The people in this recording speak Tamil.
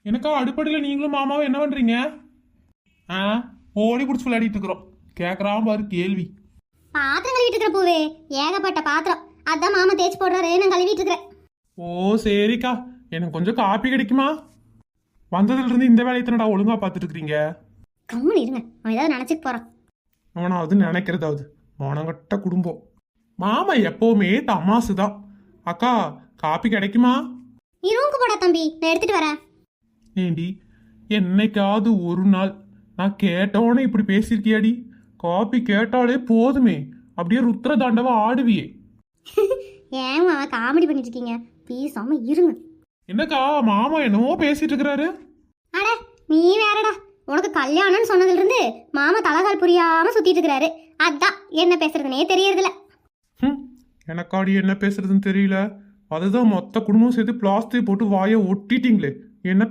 எனக்கா அடுப்படியில் நீங்களும் மாமாவும் என்ன பண்றீங்க? ஆ, ஓடி பிடிச்சி விளையாடிட்டு இருக்கிறோம். கேட்கறான் பாரு கேள்வி. பாத்திரம் கழுவிட்டு இருக்கிற பூவே, ஏகப்பட்ட பாத்திரம். அதான் மாமா தேய்ச்சி போடுறாரு, நான் கழுவிட்டு இருக்கிறேன். ஓ சரிக்கா, எனக்கு கொஞ்சம் காப்பி கிடைக்குமா? வந்ததுல இருந்து இந்த வேலையை தானடா ஒழுங்கா பார்த்துட்டு இருக்கிறீங்க. கம்முன்னு இருங்க, அவன் ஏதாவது நினைச்சிட்டு போறான். அவனாவது நினைக்கிறதாவது மோனங்கட்ட குடும்பம். மாமா எப்பவுமே தமாசு தான். அக்கா, காப்பி கிடைக்குமா? நீ ரூமுக்கு போடா தம்பி, நான் எடுத்துட்டு வரேன். ஏண்டி, என்னைக்காவது ஒரு நாள் நான் கேட்டோன்னே இப்படி பேசியிருக்கியாடி? காப்பி கேட்டாலே போதுமே, அப்படியே ருத்ர தாண்டவம் ஆடுவியே. ஏன் மாமா காமெடி பண்ணிட்டு இருக்கீங்க? பேசாம இருங்க. என்னக்கா, மாமா என்னவோ பேசிட்டு இருக்கிறாரு. அட நீ வேறடா, உனக்கு கல்யாணம்னு சொன்னதுல இருந்து மாமா தலகால் புரியாம சுத்திட்டு இருக்கிறாரு. அதான் என்ன பேசுறதுனே தெரியறதில்ல. எனக்காடி என்ன பேசுறதுன்னு தெரியல. அதுதான் மொத்த குடும்பம் சேர்த்து பிளாஸ்டிக் போட்டு வாயை ஒட்டிட்டீங்களே. என்ன